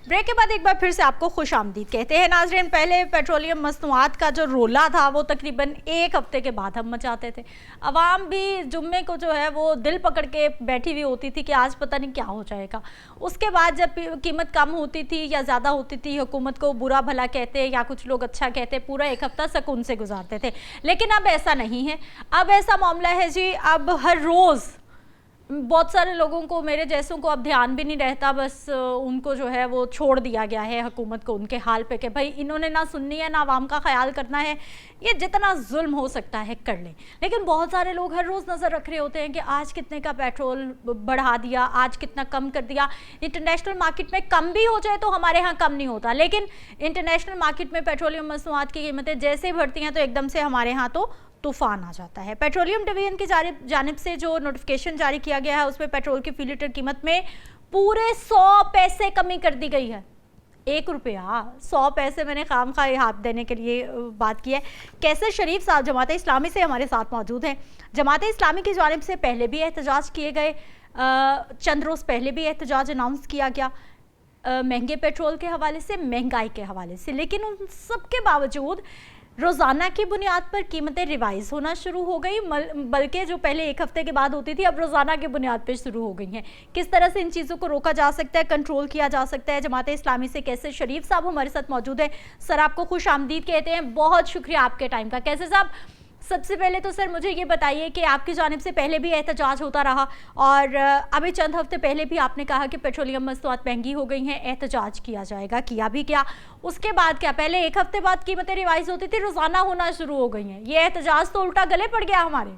Break के बाद एक बार फिर से आपको खुश आमदीद कहते हैं नाजरीन। पहले पेट्रोलियम मसनूआत का जो रोला था वो तकरीबन एक हफ्ते के बाद हम मचाते थे। अवाम भी जुम्मे को जो है वो दिल पकड़ के बैठी हुई होती थी कि आज पता नहीं क्या हो जाएगा। उसके बाद जब कीमत कम होती थी या ज़्यादा होती थी, हुकूमत को बुरा भला कहते या कुछ लोग अच्छा कहते, पूरा एक हफ्ता सुकून से गुजारते थे। लेकिन अब ऐसा नहीं है। अब ऐसा मामला है जी, अब हर रोज़ बहुत सारे लोगों को, मेरे जैसों को अब ध्यान भी नहीं रहता, बस उनको जो है वो छोड़ दिया गया है हुकूमत को उनके हाल पे कि भाई इन्होंने ना सुननी है ना आवाम का ख्याल करना है, ये जितना जुल्म हो सकता है कर लें। लेकिन बहुत सारे लोग हर रोज़ नज़र रख रहे होते हैं कि आज कितने का पेट्रोल बढ़ा दिया, आज कितना कम कर दिया। इंटरनेशनल मार्केट में कम भी हो जाए तो हमारे यहाँ कम नहीं होता, लेकिन इंटरनेशनल मार्केट में पेट्रोलियम मसनूआत की कीमतें जैसे ही बढ़ती हैं तो एकदम से हमारे यहाँ तो तूफान आ जाता है। पेट्रोलियम डिवीजन की जानिब से जो नोटिफिकेशन जारी किया गया है उसमें पेट्रोल की फी लीटर कीमत में पूरे 100 पैसे कमी कर दी गई है। 1 रुपया 100 पैसे मैंने खाम खा हाथ देने के लिए बात की है। कैसर शरीफ साहब जमात इस्लामी से हमारे साथ मौजूद हैं। जमात इस्लामी की जानिब से पहले भी एहतजाज किए गए, चंद रोज़ पहले भी एहतजाज अनाउंस किया गया महंगे पेट्रोल के हवाले से, महंगाई के हवाले से। लेकिन उन सब के बावजूद रोज़ाना की बुनियाद पर कीमतें रिवाइज़ होना शुरू हो गई, बल्कि जो पहले एक हफ्ते के बाद होती थी अब रोज़ाना की बुनियाद पर शुरू हो गई हैं। किस तरह से इन चीज़ों को रोका जा सकता है, कंट्रोल किया जा सकता है? जमात इस्लामी से कैसर शरीफ साहब हमारे साथ मौजूद हैं। सर आपको खुश आमदीद कहते हैं, बहुत शुक्रिया आपके टाइम का। कैसर साहब, सबसे पहले तो सर मुझे ये बताइए कि आपकी जानिब से पहले भी एहतजाज होता रहा और अभी चंद हफ्ते पहले भी आपने कहा कि पेट्रोलियम मसनूआत महंगी हो गई हैं, एहतजाज किया जाएगा, किया भी क्या? उसके बाद क्या? पहले एक हफ्ते बाद कीमतें रिवाइज होती थी, रोजाना होना शुरू हो गई हैं। ये एहतजाज तो उल्टा गले पड़ गया हमारे।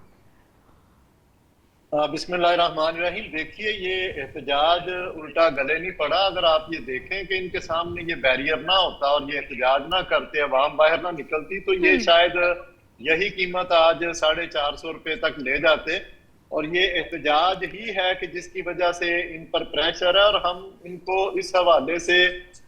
बिस्मिल्लाहिर्रहमानिर्रहीम। देखिए, ये एहतजाज उल्टा गले नहीं पड़ा। अगर आप ये देखें कि इनके सामने ये बैरियर ना होता और ये एहतजाज ना करते, अवाम बाहर ना निकलती, तो ये शायद यही कीमत आज 450 रुपए तक ले जाते। और ये एहतजाज ही है कि जिसकी वजह से इन पर प्रेशर है और हम इनको इस हवाले से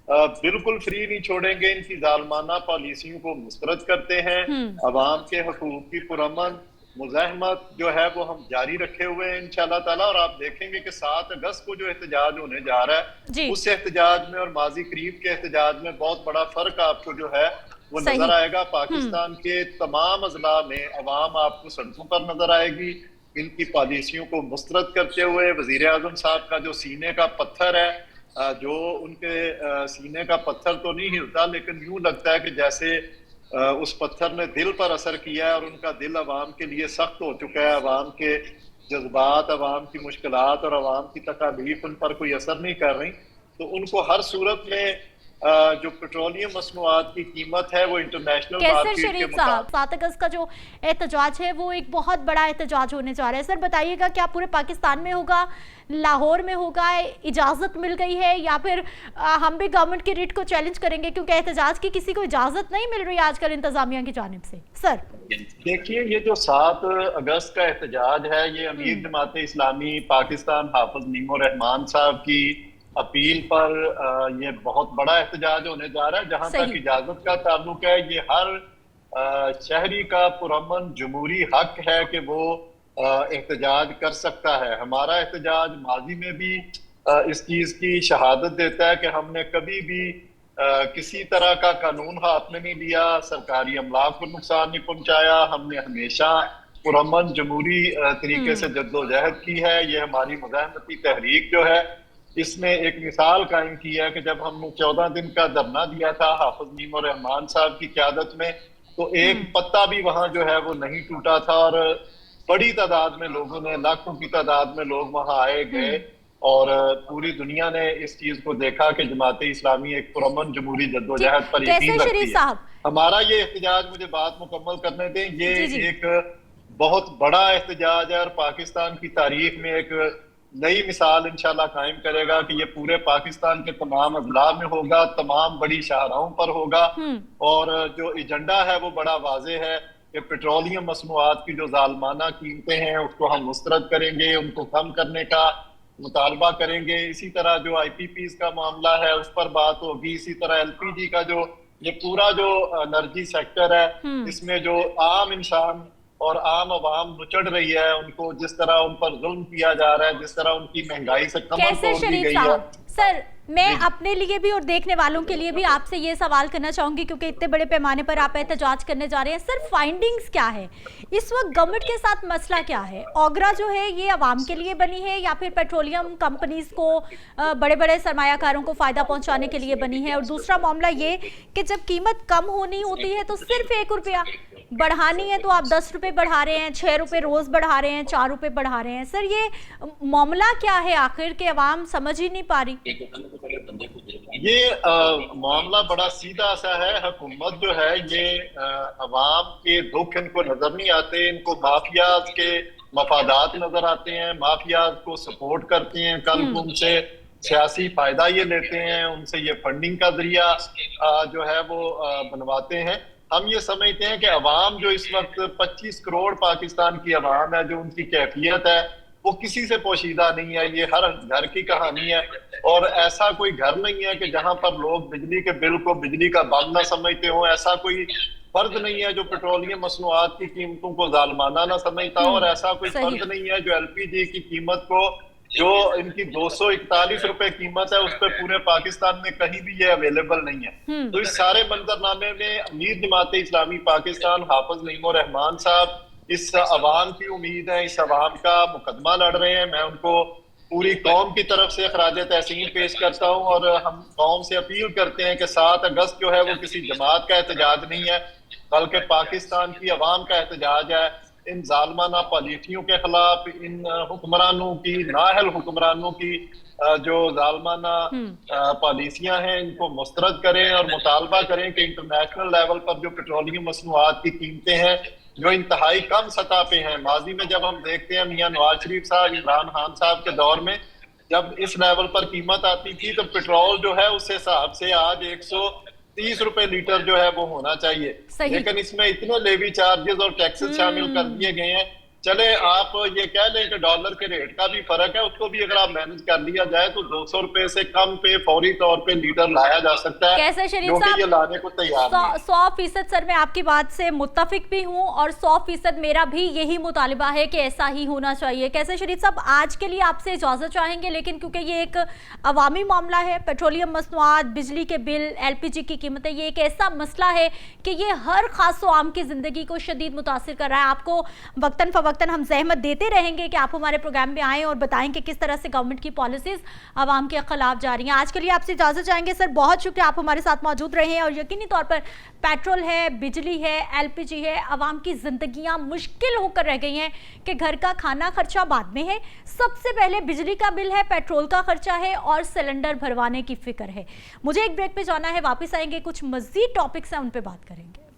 बिल्कुल फ्री नहीं छोड़ेंगे। इनकी जालमाना पॉलिसियों को मुस्तरद करते हैं। अवाम के हकूक की पुरअमन मुज़ाहमत जो है वो हम जारी रखे हुए हैं इंशाअल्लाह ताला। और आप देखेंगे कि 7 अगस्त को जो एहतजाज होने जा रहा है उस एहतजाज में और माजी करीब के एहतजाज में बहुत बड़ा फर्क आपको जो है वो नजर आएगा। पाकिस्तान के तमाम अजला में अवाम आपको सड़कों पर नजर आएगी इनकी पॉलिसियों को मुस्तरद करते हुए। वजीर आजम साहब का जो सीने का पत्थर है, जो उनके सीने का पत्थर तो नहीं हिलता, लेकिन यूं लगता है कि जैसे उस पत्थर ने दिल पर असर किया है और उनका दिल अवाम के लिए सख्त हो चुका है। अवाम के जज्बात, अवाम की मुश्किलात और अवाम की तकालीफ उन पर कोई असर नहीं कर रही। तो उनको हर सूरत में जो पेट्रोलियम मसनूआत की कीमत है वो इंटरनेशनल मार्केट के मुताबिक 7 अगस्त का जो एहतजाज है वो एक बहुत बड़ा एहतजाज होने जा रहा है। सर बताइएगा, क्या पूरे पाकिस्तान में होगा, लाहौर में होगा, इजाज़त मिल गई है, या फिर हम भी गवर्नमेंट की रिट को चैलेंज करेंगे? क्योंकि एहतजाज की किसी को इजाज़त नहीं मिल रही आजकल इंतजामिया की जानिब से। सर देखिए, ये जो 7 अगस्त का एहतजाज है ये अमीर जमात इस्लामी पाकिस्तान हाफिज नीमो रहमान साहब की अपील पर ये बहुत बड़ा एहतजाज होने जा रहा है। जहां तक इजाजत का ताल्लुक है, ये हर शहरी का पुरअमन जमहूरी हक है कि वो एहतजाज कर सकता है। हमारा एहतजाज माजी में भी इस चीज की शहादत देता है कि हमने कभी भी किसी तरह का कानून हाथ में नहीं लिया, सरकारी अमला को नुकसान नहीं पहुंचाया। हमने हमेशा पुरअमन जमहूरी तरीके से जद्दोजहद की है। ये हमारी मुज़ाहमती तहरीक जो है इसने एक मिसाल कायम की है कि जब हमने 14 दिन का धरना दिया था हाफिज नीमो रहमान साहब की क़यादत में, तो एक पत्ता भी वहां जो है वो नहीं टूटा था और बड़ी तादाद में लोगों ने, लाखों की तादाद में लोग वहां आए गए और पूरी दुनिया ने इस चीज को देखा कि जमात इस्लामी एक पुरअमन जमहूरी जद्दोजहद पर यकीन रखती है। हमारा ये एहतजाज, मुझे बात मुकम्मल करने दें, ये एक बहुत बड़ा एहतजाज है और पाकिस्तान की तारीख में एक नई मिसाल इंशाल्लाह कायम करेगा कि ये पूरे पाकिस्तान के तमाम अजला में होगा, तमाम बड़ी शाहराहों पर होगा। और जो एजेंडा है वो बड़ा वाजे है कि पेट्रोलियम मसनूआत की जो जालमाना कीमतें हैं उसको हम मुस्तरद करेंगे, उनको कम करने का मुतालबा करेंगे। इसी तरह जो IPPs का मामला है उस पर बात होगी। इसी तरह LPG का जो ये पूरा जो एनर्जी सेक्टर है इसमें जो आम इंसान और आम आवाम नुचड़ रही है, उनको जिस तरह उन पर जुल्म किया जा रहा है, जिस तरह उनकी महंगाई से कमर तोड़ दी गई है। सर मैं अपने लिए भी और देखने वालों के लिए भी आपसे ये सवाल करना चाहूंगी, क्योंकि इतने बड़े पैमाने पर आप एहतजाज करने जा रहे हैं। सर, फाइंडिंग्स क्या है इस वक्त, गवर्नमेंट के साथ मसला क्या है? ओगरा जो है ये आवाम के लिए बनी है या फिर पेट्रोलियम कंपनीज को, बड़े बड़े सरमायाकारों को फायदा पहुंचाने के लिए बनी है? और दूसरा मामला ये कि जब कीमत कम होनी होती है तो सिर्फ 1 रुपया बढ़ानी है तो आप 10 रुपए बढ़ा रहे हैं, 6 रुपए रोज बढ़ा रहे हैं, 4 रुपए बढ़ा रहे हैं। सर, ये मामला क्या है आखिर के अवाम समझ ही नहीं पा रही? ये मामला बड़ा सीधा सा है। हुकूमत जो है ये अवाम के दुख इनको नजर नहीं आते, इनको माफियाज के मफादात नजर आते हैं, माफियाज को सपोर्ट करते हैं, कल उनसे सियासी फायदा ये लेते हैं, उनसे ये फंडिंग का जरिया जो है वो बनवाते हैं। हम ये समझते हैं कि अवाम जो इस वक्त 25 करोड़ पाकिस्तान की अवाम है, जो उनकी कैफियत है वो किसी से पोशीदा नहीं है। ये हर घर की कहानी है और ऐसा कोई घर नहीं है कि जहां पर लोग बिजली के बिल को बिजली का बम ना समझते हो। ऐसा कोई फर्द नहीं है जो पेट्रोलियम मसनूआत की कीमतों को जालमाना ना समझता हो, और ऐसा कोई फर्द नहीं है जो एलपीजी की कीमत को, जो इनकी 241 रुपए कीमत है, उस पर पूरे पाकिस्तान में कहीं भी ये अवेलेबल नहीं है। तो इस सारे मंजरनामे में अमीर जमात इस्लामी पाकिस्तान हाफिज नईम उर रहमान साहब इस अवाम की उम्मीद है, इस अवाम का मुकदमा लड़ रहे हैं। मैं उनको पूरी कौम की तरफ से खराज तहसीन पेश करता हूँ और हम कौम से अपील करते हैं कि 7 अगस्त जो है वो किसी जमात का एहतजाज नहीं है, बल्कि पाकिस्तान की अवाम का एहतजाज है। इन जालमाना पॉलिटियों के खिलाफ, इन हुक्मरानों की, नाअहल हुक्मरानों की जो जालमाना पॉलिसियां हैं, इनको मुस्तरद करें और मुतालबा करें कि इंटरनेशनल लेवल पर जो पेट्रोलियम मसनूआत की कीमतें हैं जो इंतहाई कम सतह पे हैं, माजी में जब हम देखते हैं मियां नवाज शरीफ साहब, इमरान खान साहब के दौर में जब इस लेवल पर कीमत आती थी तो पेट्रोल जो है उस हिसाब से आज 130 रुपए लीटर जो है वो होना चाहिए। लेकिन इसमें इतने लेवी चार्जेस और टैक्सेस शामिल कर दिए गए हैं। चले आप ये कह लें कि डॉलर के रेट का भी फर्क है, उसको भी अगर आप मैनेज कर लिया जाए तो 200 रुपए से कम पे फौरी तौर पे लीटर लाया जा सकता है। कैसे शरीफ साहब, ये लाने को तैयार नहीं। 100% सर मैं आपकी बात से मुत्तफिक भी हूँ और 100% मेरा भी यही मुतालिबा है कि ऐसा ही होना चाहिए। कैसे शरीफ साहब, आज के लिए आपसे इजाजत चाहेंगे, लेकिन क्योंकि ये एक अवामी मामला है, पेट्रोलियम मसनूआत, बिजली के बिल, LPG की कीमतें, ये एक ऐसा मसला है कि ये हर खास आम की जिंदगी को शदीद मुतासिर कर रहा है। आपको वक्तन फवक्तन हम जहमत देते रहेंगे कि आप हमारे प्रोग्राम में आएँ और बताएं कि किस तरह से गवर्नमेंट की पॉलिसीज आवाम के खिलाफ जा रही हैं। आज के लिए आपसे इजाजत चाहेंगे सर, बहुत शुक्रिया, आप हमारे साथ मौजूद रहे हैं। और यकीनी तौर पर पेट्रोल है, बिजली है, LPG है, आवाम की जिंदगियां मुश्किल होकर रह गई हैं कि घर का खाना खर्चा बाद में है, सबसे पहले बिजली का बिल है, पेट्रोल का खर्चा है और सिलेंडर भरवाने की फिक्र है। मुझे एक ब्रेक पे जाना है, वापस आएंगे, कुछ मजीद टॉपिक्स हैं उन पे बात करेंगे।